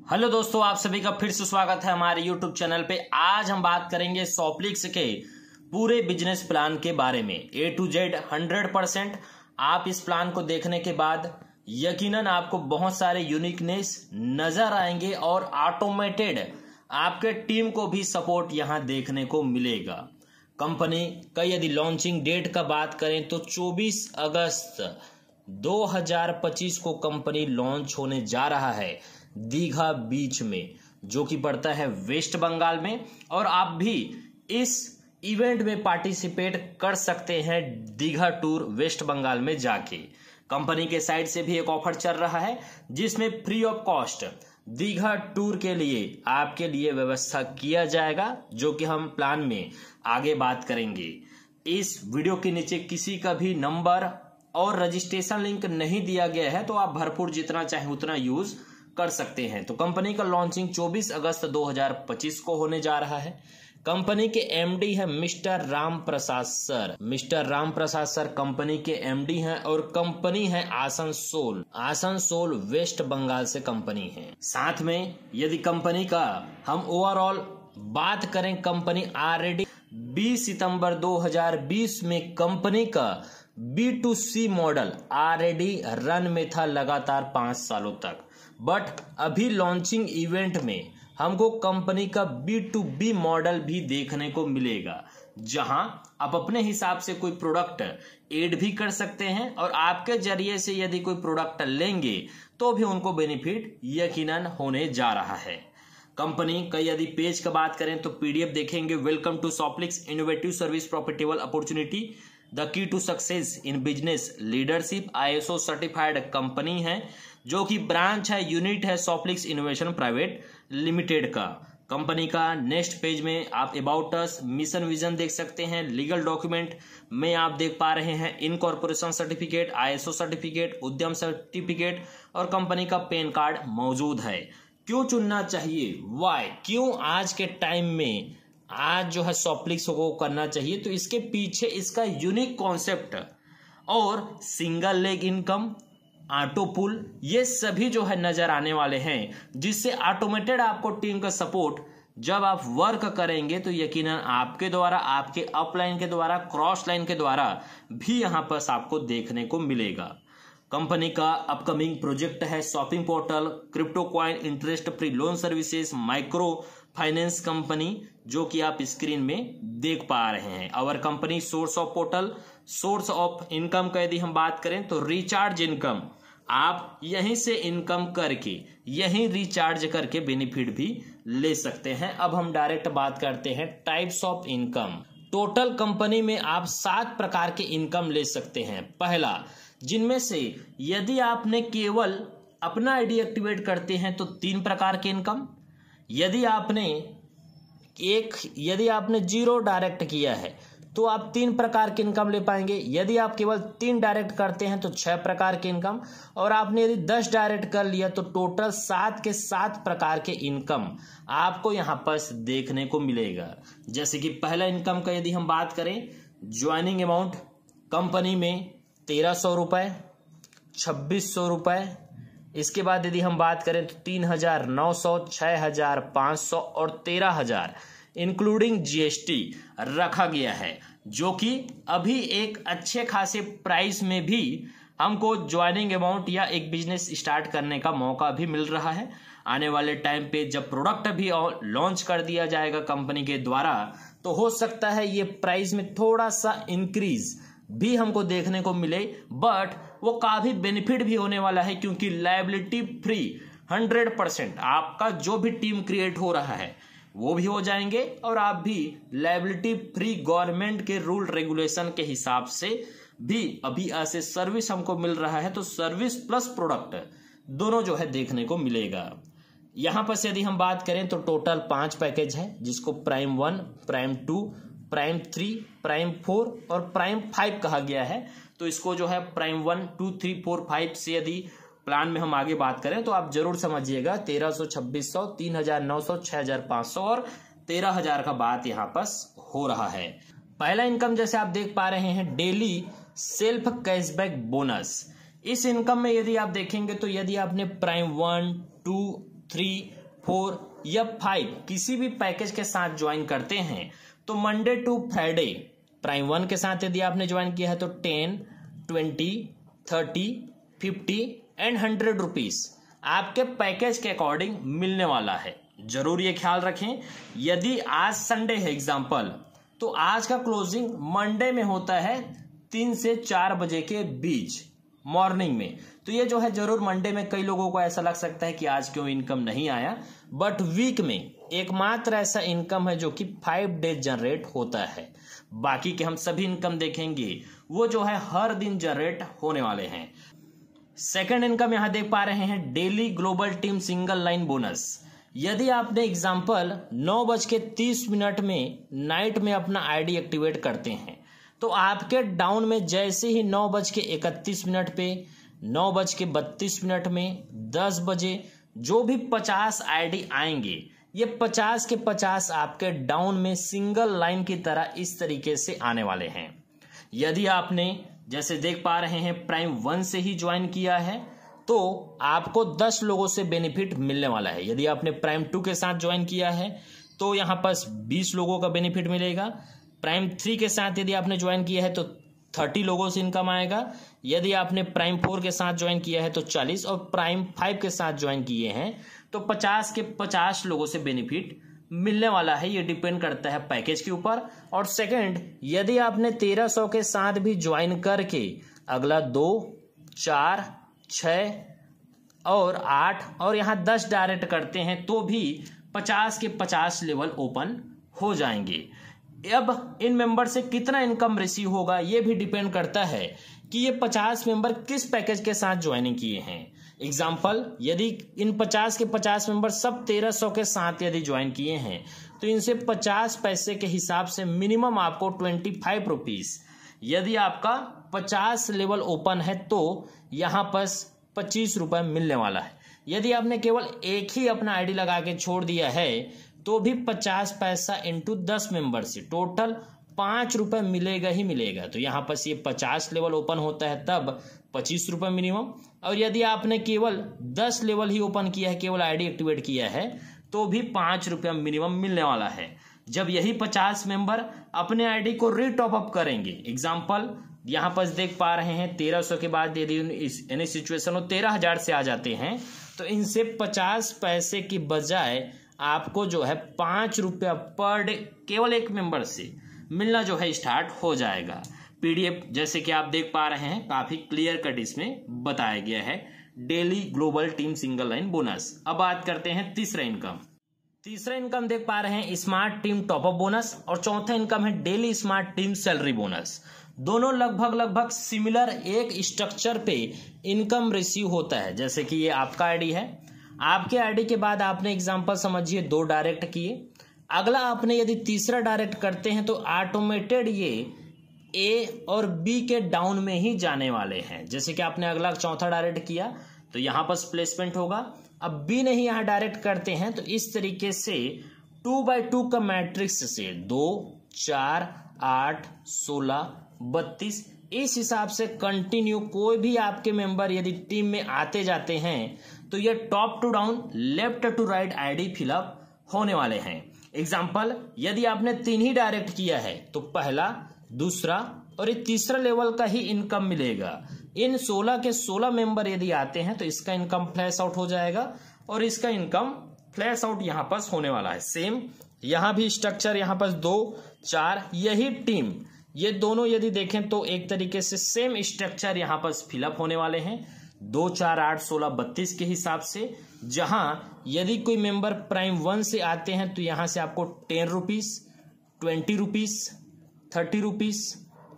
Hello दोस्तों, आप सभी का फिर से स्वागत है हमारे यूट्यूब चैनल पे। आज हम बात करेंगे सॉफ्टलिक्स के पूरे बिजनेस प्लान के बारे में A to Z 100%। आप इस प्लान को देखने के बाद यकीनन आपको बहुत सारे यूनिकनेस नजर आएंगे और ऑटोमेटेड आपके टीम को भी सपोर्ट यहां देखने को मिलेगा। कंपनी का यदि लॉन्चिंग डेट का बात करें तो 24 अगस्त 2025 को कंपनी लॉन्च होने जा रहा है दीघा बीच में, जो कि पड़ता है वेस्ट बंगाल में। और आप भी इस इवेंट में पार्टिसिपेट कर सकते हैं दीघा टूर वेस्ट बंगाल में जाके। कंपनी के साइड से भी एक ऑफर चल रहा है जिसमें free of cost Digha tour के लिए आपके लिए व्यवस्था किया जाएगा, जो कि हम प्लान में आगे बात करेंगे। इस वीडियो के नीचे किसी का भी नंबर और रजिस्ट्रेशन लिंक नहीं दिया गया है, तो आप भरपूर जितना चाहे उतना यूज कर सकते हैं। तो कंपनी का लॉन्चिंग 24 अगस्त 2025 को होने जा रहा है। कंपनी के एमडी है mister Ram Prasad sir. Mister Ram Prasad sir company के एमडी हैं और कंपनी है आसनसोल वेस्ट बंगाल से कंपनी है। साथ में यदि कंपनी का हम ओवरऑल बात करें, कंपनी ऑलरेडी 20 सितंबर 2020 में कंपनी का B2C मॉडल ऑलरेडी रन में था लगातार 5 सालों तक। बट अभी लॉन्चिंग इवेंट में हमको कंपनी का B2B मॉडल भी देखने को मिलेगा, जहां आप अपने हिसाब से कोई प्रोडक्ट ऐड भी कर सकते हैं और आपके जरिए से यदि कोई प्रोडक्ट लेंगे तो भी उनको बेनिफिट यकीनन होने जा रहा है। कंपनी का यदि पेज का बात करें तो PDF देखेंगे, welcome to Softlix innovative service profitable opportunity the key to success in business leadership ISO certified company है, जो कि ब्रांच है, यूनिट है सॉफ्टलिक्स इनोवेशन प्राइवेट लिमिटेड का। कंपनी का नेक्स्ट पेज में आप अबाउट अस, मिशन विजन देख सकते हैं। लीगल डॉक्यूमेंट में आप देख पा रहे हैं इनकॉर्पोरेशन सर्टिफिकेट, ISO सर्टिफिकेट, उद्यम सर्टिफिकेट और कंपनी का पैन कार्ड मौजूद है। क्यों चुनना चाहिए, वाई, क्यों आज के टाइम में आज जो है सॉफ्टलिक्स को करना चाहिए, तो इसके पीछे इसका यूनिक कॉन्सेप्ट और सिंगल लेग इनकम, ऑटो पुल, ये सभी जो है नजर आने वाले हैं, जिससे ऑटोमेटेड आपको टीम का सपोर्ट जब आप वर्क करेंगे तो यकीनन आपके द्वारा, आपके अपलाइन के द्वारा, क्रॉस लाइन के द्वारा भी यहां पर आपको देखने को मिलेगा। कंपनी का अपकमिंग प्रोजेक्ट है shopping portal, crypto coin, interest free loan services, micro finance company, जो कि आप स्क्रीन में देख पा रहे हैं। और company source of portal, source of income का यदि हम बात करें तो रिचार्ज इनकम, आप यहीं से इनकम करके यहीं रिचार्ज करके बेनिफिट भी ले सकते हैं। अब हम डायरेक्ट बात करते हैं types of income. Total company में आप 7 प्रकार के इनकम ले सकते हैं। पहला, जिनमें से यदि आपने केवल अपना आईडी एक्टिवेट करते हैं तो 3 प्रकार के इनकम, यदि आपने 0 डायरेक्ट किया है तो आप 3 प्रकार के इनकम ले पाएंगे। यदि आप केवल 3 डायरेक्ट करते हैं तो 6 प्रकार के इनकम, और आपने यदि 10 डायरेक्ट कर लिया तो टोटल 7 के 7 प्रकार के इनकम आपको यहां पर देखने को मिलेगा। जैसे कि पहला इनकम का यदि हम बात करें, ज्वाइनिंग अमाउंट कंपनी में 1300 रुपए, 2600 रुपए। इसके बाद यदि हम बात करें तो 3900, 6500 और 13000 इंक्लूडिंग GST रखा गया है, जो कि अभी एक अच्छे खासे प्राइस में भी हमको ज्वाइनिंग अमाउंट या एक बिजनेस स्टार्ट करने का मौका भी मिल रहा है। आने वाले टाइम पे जब प्रोडक्ट भी लॉन्च कर दिया जाएगा कंपनी के द्वारा, तो हो सकता है ये प्राइस में थोड़ा सा इंक्रीज भी हमको देखने को मिले, बट वो काफी बेनिफिट भी होने वाला है, क्योंकि लायबिलिटी फ्री 100% आपका जो भी टीम क्रिएट हो रहा है वो भी हो जाएंगे, और आप भी लायबिलिटी फ्री गवर्नमेंट के रूल रेगुलेशन के हिसाब से भी अभी ऐसे सर्विस हमको मिल रहा है। तो सर्विस प्लस प्रोडक्ट दोनों जो है देखने को मिलेगा। यहां पर से यदि हम बात करें तो टोटल 5 पैकेज है, जिसको प्राइम 1, प्राइम 2, प्राइम 3, प्राइम 4 और प्राइम 5 कहा गया है। तो इसको जो है प्राइम 1, 2, 3, 4, 5 से यदि प्लान में हम आगे बात करें तो आप जरूर समझिएगा 1300, 2600, 3900, 6500 और 13000 का बात यहाँ पर हो रहा है। पहला इनकम जैसे आप देख पा रहे हैं, डेली सेल्फ कैशबैक बोनस। इस इनकम में यदि आप देखेंगे तो यदि आपने प्राइम 1, 2, 3 4 या 5 किसी भी पैकेज के साथ ज्वाइन करते हैं तो मंडे टू फ्राइडे प्राइम 1 के साथ यदि आपने ज्वाइन किया है तो 10, 20, 30, 50 एंड 100 रुपीज आपके पैकेज के अकॉर्डिंग मिलने वाला है। जरूर ये ख्याल रखें, यदि आज संडे है एग्जाम्पल, तो आज का क्लोजिंग मंडे में होता है 3 से 4 बजे के बीच मॉर्निंग में। तो ये जो है जरूर मंडे में कई लोगों को ऐसा लग सकता है कि आज क्यों इनकम नहीं आया, बट वीक में एकमात्र ऐसा इनकम है जो कि 5 डेज जनरेट होता है। बाकी के हम सभी इनकम देखेंगे वो जो है हर दिन जनरेट होने वाले हैं। सेकंड इनकम यहां देख पा रहे हैं, daily global team single line bonus. यदि आपने एग्जाम्पल 9:30 में नाइट में अपना आईडी एक्टिवेट करते हैं तो आपके डाउन में जैसे ही 9:31 पे, 9:32 में, 10 बजे जो भी 50 आईडी आएंगे, ये 50 के 50 आपके डाउन में सिंगल लाइन की तरह इस तरीके से आने वाले हैं। यदि आपने जैसे देख पा रहे हैं प्राइम 1 से ही ज्वाइन किया है तो आपको 10 लोगों से बेनिफिट मिलने वाला है। यदि आपने प्राइम 2 के साथ ज्वाइन किया है तो यहां पर 20 लोगों का बेनिफिट मिलेगा। प्राइम 3 के साथ यदि आपने ज्वाइन किया है तो 30 लोगों से इनकम आएगा। यदि आपने प्राइम 4 के साथ ज्वाइन किया है तो 40 और प्राइम 5 के साथ ज्वाइन किए हैं तो 50 के 50 लोगों से बेनिफिट मिलने वाला है। ये डिपेंड करता है पैकेज के ऊपर। और सेकंड, यदि आपने 1300 के साथ भी ज्वाइन करके अगला 2, 4, 6 और 8 और यहां 10 डायरेक्ट करते हैं तो भी 50 के 50 लेवल ओपन हो जाएंगे। अब इन मेंबर से कितना इनकम रिसीव होगा ये भी डिपेंड करता है कि ये 50 मेंबर किस पैकेज के साथ ज्वाइनिंग किए हैं। एग्जाम्पल, यदि इन 50 के 50 मेंबर सब 1300 के साथ यदि ज्वाइन किए हैं तो इनसे 50 पैसे के हिसाब से मिनिमम आपको 25 रुपीज, यदि आपका 50 लेवल ओपन है तो यहां पर 25 रुपए मिलने वाला है। यदि आपने केवल एक ही अपना आईडी लगा के छोड़ दिया है तो भी 50 पैसा इंटू 10 मेंबर से टोटल 5 रुपए मिलेगा ही मिलेगा। तो यहाँ पर ये 50 लेवल ओपन होता है तब 25 रुपए मिनिमम। और यदि आपने केवल 10 लेवल ही ओपन किया है, केवल आईडी एक्टिवेट किया है तो भी 5 रुपया मिनिमम मिलने वाला है। जब यही 50 मेंबर अपने आईडी को रीटॉप अप करेंगे, एग्जाम्पल यहाँ पर देख पा रहे हैं 1300 के बाद यदि एनी सिचुएशन हो 13,000 से आ जाते हैं तो इनसे 50 पैसे की बजाय आपको जो है 5 रुपया पर डे केवल एक मेंबर से मिलना जो है स्टार्ट हो जाएगा। पीडीएफ जैसे कि आप देख पा रहे हैं काफी क्लियर कट इसमें बताया गया है, daily global team single line bonus. अब बात करते हैं तीसरा इनकम। तीसरा इनकम देख पा रहे हैं स्मार्ट टीम टॉपअप बोनस और चौथा इनकम है daily smart team salary bonus. दोनों लगभग सिमिलर एक स्ट्रक्चर पे इनकम रिसीव होता है। जैसे कि ये आपका आईडी है, आपके आईडी के बाद आपने एग्जांपल समझिए 2 डायरेक्ट किए, अगला आपने यदि तीसरा डायरेक्ट करते हैं तो ऑटोमेटेड ये ए और बी के डाउन में ही जाने वाले हैं। जैसे कि आपने अगला चौथा डायरेक्ट किया तो यहां पर प्लेसमेंट होगा। अब बी नहीं यहां डायरेक्ट करते हैं तो इस तरीके से 2x2 का मैट्रिक्स से 2, 4, 8, 16, 32 इस हिसाब से कंटिन्यू कोई भी आपके मेंबर यदि टीम में आते जाते हैं तो ये top to down, left to right ID fill up होने वाले हैं। एग्जाम्पल, यदि आपने 3 ही डायरेक्ट किया है तो पहला, दूसरा और ये तीसरा लेवल का ही इनकम मिलेगा। इन 16 के 16 मेंबर यदि आते हैं तो इसका इनकम फ्लैश आउट हो जाएगा और इसका इनकम फ्लैश आउट यहां पर होने वाला है। सेम यहां भी स्ट्रक्चर, यहां पर 2, 4 यही टीम, ये दोनों यदि देखें तो एक तरीके से सेम स्ट्रक्चर यहां पर फिलअप होने वाले हैं 2, 4, 8, 16, 32 के हिसाब से। जहां यदि कोई मेंबर प्राइम 1 से आते हैं तो यहां से आपको 10 रुपीज, 20 रुपीज, 30 रुपीज,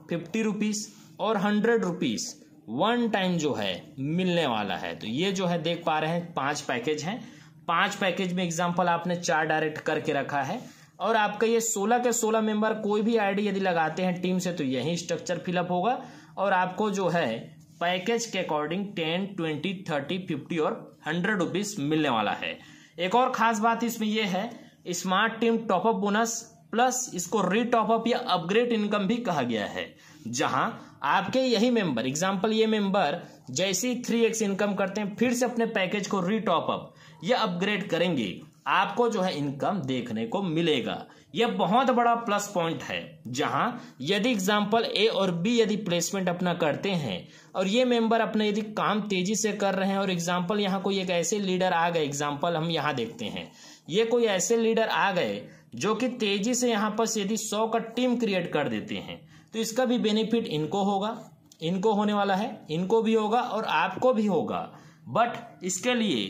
50 रुपीज और 100 रुपीज वन टाइम जो है मिलने वाला है। तो ये जो है देख पा रहे हैं 5 पैकेज हैं। 5 पैकेज में एग्जांपल आपने 4 डायरेक्ट करके रखा है और आपका ये 16 के 16 मेंबर कोई भी आईडी यदि लगाते हैं टीम से तो यही स्ट्रक्चर फिलअप होगा और आपको जो है पैकेज के अकॉर्डिंग 10, 20, 30, 50 और 100 रुपीज मिलने वाला है। एक और खास बात इसमें यह है, smart team top up bonus plus इसको रीटॉपअप या अपग्रेड इनकम भी कहा गया है, जहां आपके यही मेंबर, एग्जांपल ये मेंबर जैसे ही 3x इनकम करते हैं फिर से अपने पैकेज को रीटॉपअप या अपग्रेड करेंगे आपको जो है इनकम देखने को मिलेगा। यह बहुत बड़ा प्लस पॉइंट है, जहां यदि एग्जाम्पल ए और बी यदि प्लेसमेंट अपना करते हैं और ये मेंबर अपने यदि काम तेजी से कर रहे हैं और एग्जाम्पल यहाँ कोई एक ऐसे लीडर आ गए, एग्जाम्पल हम यहाँ देखते हैं, ये कोई ऐसे लीडर आ गए जो कि तेजी से यहाँ पर यदि 100 का टीम क्रिएट कर देते हैं तो इसका भी बेनिफिट इनको होगा, इनको होने वाला है, इनको भी होगा और आपको भी होगा। बट इसके लिए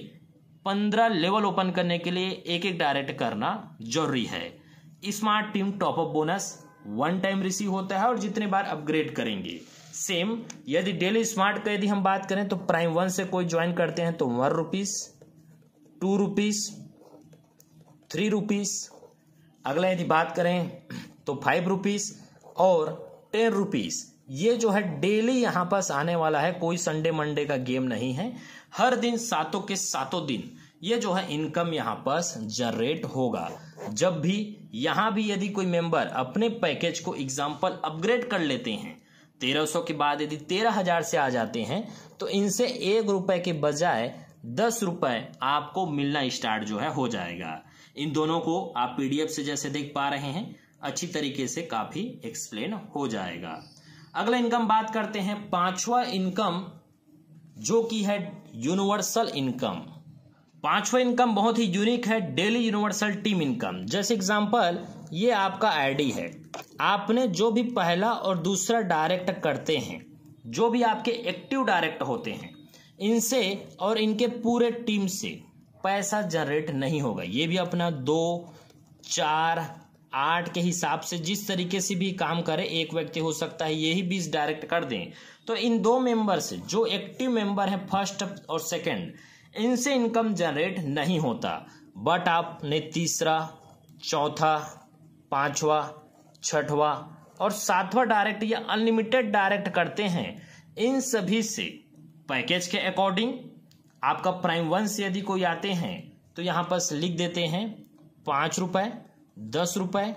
15 लेवल ओपन करने के लिए एक एक डायरेक्ट करना जरूरी है। Smart team top up bonus 1 time receive होता है और जितने बार अपग्रेड करेंगे सेम। यदि डेली स्मार्ट का यदि हम बात करें तो प्राइम 1 से कोई ज्वाइन करते हैं तो 1 रुपीज, 2 रुपीज, 3 रुपीज, अगला यदि बात करें तो 5 रुपीज और 10 रुपीज। ये जो है डेली यहां पास आने वाला है, कोई संडे मंडे का गेम नहीं है, हर दिन सातों के सातों दिन ये जो है इनकम यहां पास जनरेट होगा। जब भी यहां भी यदि कोई मेंबर अपने पैकेज को एग्जाम्पल अपग्रेड कर लेते हैं 1300 के बाद यदि 13,000 से आ जाते हैं तो इनसे 1 रुपए के बजाय 10 रुपए आपको मिलना स्टार्ट जो है हो जाएगा। इन दोनों को आप पीडीएफ से जैसे देख पा रहे हैं अच्छी तरीके से काफी एक्सप्लेन हो जाएगा। अगला इनकम बात करते हैं, 5वां इनकम जो कि है यूनिवर्सल इनकम। 5वां इनकम बहुत ही यूनिक है, डेली यूनिवर्सल टीम इनकम। जैसे एग्जांपल ये आपका आईडी है, आपने जो भी पहला और दूसरा डायरेक्ट करते हैं, जो भी आपके एक्टिव डायरेक्ट होते हैं, इनसे और इनके पूरे टीम से पैसा जनरेट नहीं होगा। ये भी अपना 2, 4, 8 के हिसाब से जिस तरीके से भी काम करे, एक व्यक्ति हो सकता है यही 20 डायरेक्ट कर दें, तो इन 2 मेंबर से जो एक्टिव मेंबर है फर्स्ट और सेकंड, इनसे इनकम जनरेट नहीं होता। बट आपने तीसरा, चौथा, 5वां, 6वां और 7वां डायरेक्ट या अनलिमिटेड डायरेक्ट करते हैं, इन सभी से पैकेज के अकॉर्डिंग आपका प्राइम 1 से यदि कोई आते हैं तो यहां पर लिख देते हैं 5 रुपए, 10 रुपए।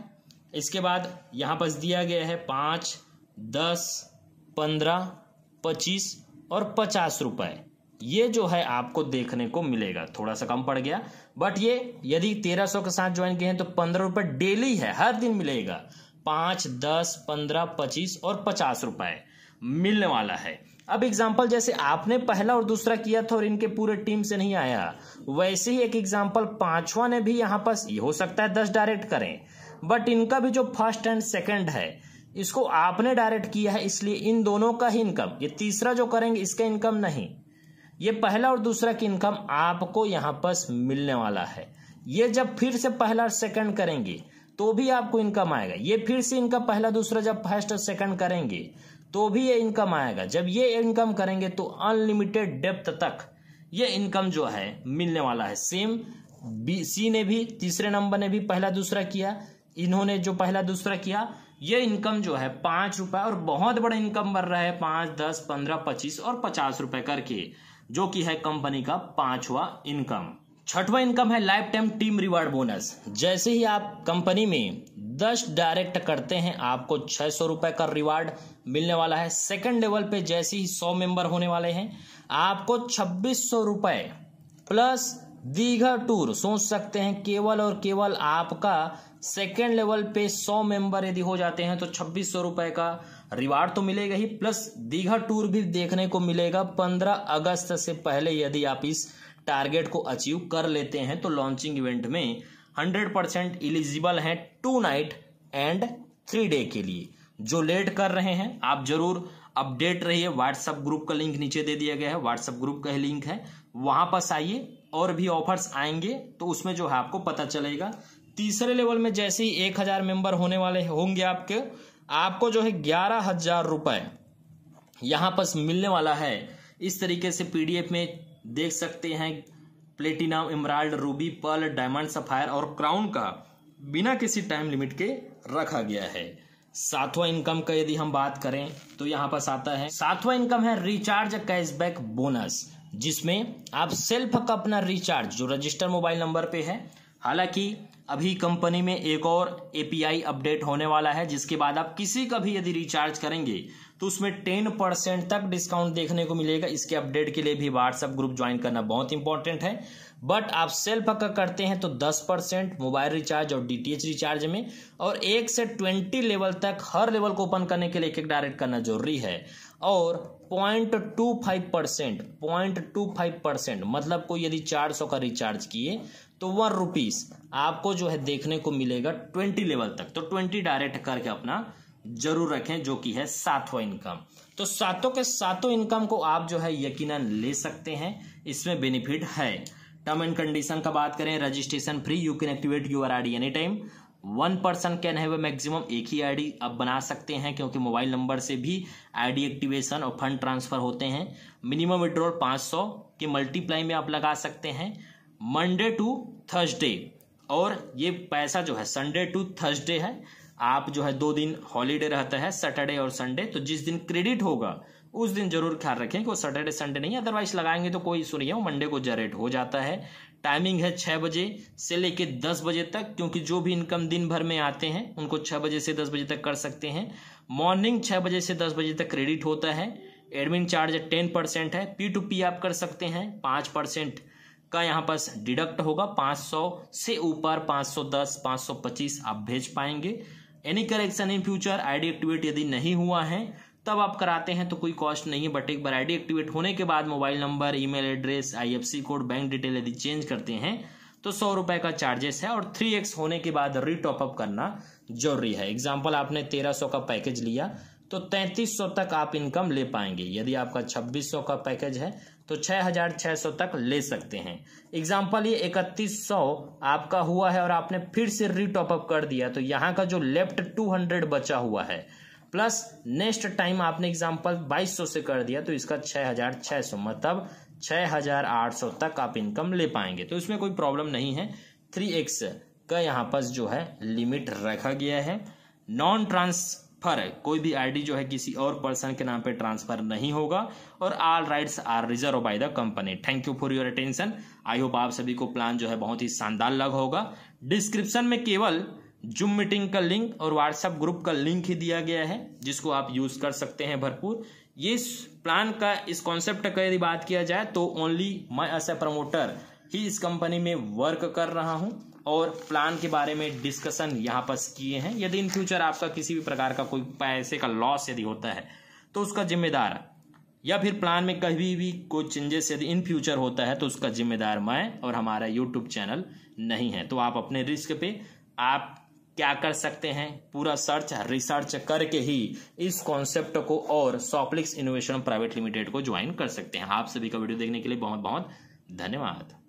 इसके बाद यहां पर दिया गया है 5, 10, 15, 25 और 50 रुपए। ये जो है आपको देखने को मिलेगा, थोड़ा सा कम पड़ गया, बट ये यदि 1300 के साथ ज्वाइन किए हैं तो 15 रुपए डेली है, हर दिन मिलेगा। 5, 10, 15, 25 और 50 रुपए मिलने वाला है। अब एग्जाम्पल जैसे आपने पहला और दूसरा किया था और इनके पूरे टीम से नहीं आया, वैसे ही एक एग्जाम्पल 5वां ने भी यहाँ पास हो सकता है 10 डायरेक्ट करें, बट इनका भी जो फर्स्ट एंड सेकंड है इसको आपने डायरेक्ट किया है, इसलिए इन दोनों का ही इनकम, ये तीसरा जो करेंगे इसका इनकम नहीं, ये पहला और दूसरा की इनकम आपको यहां पर मिलने वाला है। ये जब फिर से पहला और सेकंड करेंगे तो भी आपको इनकम आएगा। ये फिर से इनका पहला दूसरा जब फर्स्ट और सेकंड करेंगे तो भी ये इनकम आएगा। जब ये इनकम करेंगे तो अनलिमिटेड डेप्थ तक ये इनकम जो है मिलने वाला है। सेम सी ने भी, तीसरे नंबर ने भी पहला दूसरा किया, इन्होंने जो पहला दूसरा किया, ये इनकम जो है 5 रुपए और बहुत बड़ा इनकम बन रहा है 5, 10, 15, 25 और 50 रुपए करके, जो कि है कंपनी का 5वां इनकम। 6वां इनकम है life time team reward bonus. जैसे ही आप कंपनी में 10 डायरेक्ट करते हैं आपको 600 रुपए का रिवार्ड मिलने वाला है। सेकंड लेवल पे जैसे ही 100 मेंबर होने वाले हैं आपको 2600 रुपए प्लस दीघा टूर। सोच सकते हैं केवल और केवल आपका सेकेंड लेवल पे 100 मेंबर यदि हो जाते हैं तो 2600 रुपए का रिवार्ड तो मिलेगा ही, प्लस दीघा टूर भी देखने को मिलेगा 15 अगस्त से पहले। यदि आप इस टारगेट को अचीव कर लेते हैं तो लॉन्चिंग इवेंट में 100% एलिजिबल हैं 2 नाइट एंड 3 डे के लिए। जो लेट कर रहे हैं आप जरूर अपडेट रहिए। व्हाट्सएप ग्रुप का लिंक नीचे दे दिया गया है, व्हाट्सएप ग्रुप का ही लिंक है, वहां पास आइए, और भी ऑफर्स आएंगे तो उसमें जो है आपको पता चलेगा। तीसरे लेवल में जैसे ही 1000 मेंबर होने वाले होंगे आपको जो है 11,000 रुपए यहां पर मिलने वाला है। इस तरीके से पीडीएफ में देख सकते हैं platinum, emerald, ruby, pearl, diamond, sapphire और क्राउन का बिना किसी टाइम लिमिट के रखा गया है। 7वां इनकम का यदि हम बात करें तो यहां पर आता है 7वां इनकम है रिचार्ज कैशबैक बोनस, जिसमें आप सेल्फ का अपना रिचार्ज जो रजिस्टर मोबाइल नंबर पे है, हालांकि अभी कंपनी में एक और एपीआई अपडेट होने वाला है जिसके बाद आप किसी का भी यदि रिचार्ज करेंगे तो उसमें 10% तक डिस्काउंट देखने को मिलेगा। इसके अपडेट के लिए भी व्हाट्सएप ग्रुप ज्वाइन करना बहुत इंपॉर्टेंट है। बट आप सेल्फ अगर करते हैं तो 10% मोबाइल रिचार्ज और डीटीएच रिचार्ज में, और 1 से 20 लेवल तक हर लेवल को ओपन करने के लिए एक डायरेक्ट करना जरूरी है। और 0.25% मतलब कोई यदि 400 का रिचार्ज किए तो 1 रुपीस आपको जो है देखने को मिलेगा 20 लेवल तक। तो 20 डायरेक्ट करके अपना जरूर रखें, जो कि है 7वां इनकम। तो सातों के सातों इनकम को आप जो है यकीनन ले सकते हैं, इसमें बेनिफिट है। टर्म एंड कंडीशन का बात करें, registration free, you can activate your ID any time. 1 person can have maximum एक ही आईडी आप बना सकते हैं, क्योंकि मोबाइल नंबर से भी आईडी एक्टिवेशन और फंड ट्रांसफर होते हैं। मिनिमम विड्रॉल 500 के मल्टीप्लाई में आप लगा सकते हैं मंडे टू थर्सडे, और ये पैसा जो है संडे टू थर्सडे है। आप जो है 2 दिन हॉलीडे रहता है, सैटरडे और संडे, तो जिस दिन क्रेडिट होगा उस दिन जरूर ख्याल रखें कि वो सैटरडे संडे नहीं, अदरवाइज लगाएंगे तो कोई इशू नहीं है, वो मंडे को जनरेट हो जाता है। टाइमिंग है 6 बजे से लेके 10 बजे तक, क्योंकि जो भी इनकम दिन भर में आते हैं उनको 6 बजे से 10 बजे तक कर सकते हैं। मॉर्निंग 6 बजे से 10 बजे तक क्रेडिट होता है। एडमिन चार्ज 10% है। P2P आप कर सकते हैं, 5% का यहाँ पास डिडक्ट होगा। 500 से ऊपर 510, 525 आप भेज पाएंगे। Any correction in future, ID activate यदि नहीं हुआ है तब आप कराते हैं तो कोई कॉस्ट नहीं है, बट एक बार आईडी एक्टिवेट होने के बाद mobile number, email address, IFSC code, bank detail यदि चेंज करते हैं तो 100 रुपए का चार्जेस है, और 3x होने के बाद रीटॉपअप करना जरूरी है। एग्जाम्पल, आपने 1300 का पैकेज लिया तो 3300 तक आप इनकम ले पाएंगे। यदि आपका 2600 का पैकेज है तो 6600 तक ले सकते हैं। एग्जाम्पल, ये 3100 आपका हुआ है और आपने फिर से रीटॉपअप कर दिया, तो यहाँ का जो लेफ्ट 200 बचा हुआ है प्लस नेक्स्ट टाइम आपने एग्जाम्पल 2200 से कर दिया, तो इसका 6600 मतलब 6800 तक आप इनकम ले पाएंगे। तो इसमें कोई प्रॉब्लम नहीं है। 3x का यहाँ पर जो है लिमिट रखा गया है। नॉन ट्रांसफर, कोई भी आईडी जो है किसी और पर्सन के नाम पे ट्रांसफर नहीं होगा, और all rights are reserve by the company. Thank you for your attention. I hope आप सभी को प्लान जो है बहुत ही शानदार लगा होगा। डिस्क्रिप्शन में केवल जूम मीटिंग का लिंक और व्हाट्सएप ग्रुप का लिंक ही दिया गया है, जिसको आप यूज कर सकते हैं भरपूर। ये प्लान का, इस कॉन्सेप्ट का यदि बात किया जाए तो ओनली मैं एज ए प्रमोटर ही इस कंपनी में वर्क कर रहा हूं, और प्लान के बारे में डिस्कशन यहाँ पर किए हैं। यदि इन फ्यूचर आपका किसी भी प्रकार का कोई पैसे का लॉस यदि होता है तो उसका जिम्मेदार, या फिर प्लान में कभी भी कोई चेंजेस यदि इन फ्यूचर होता है तो उसका जिम्मेदार मैं और हमारा यूट्यूब चैनल नहीं है। तो आप अपने रिस्क पे आप क्या कर सकते हैं, पूरा रिसर्च करके ही इस कॉन्सेप्ट को और सॉफ्टलिक्स इनोवेशन प्राइवेट लिमिटेड को ज्वाइन कर सकते हैं। आप सभी का वीडियो देखने के लिए बहुत बहुत धन्यवाद।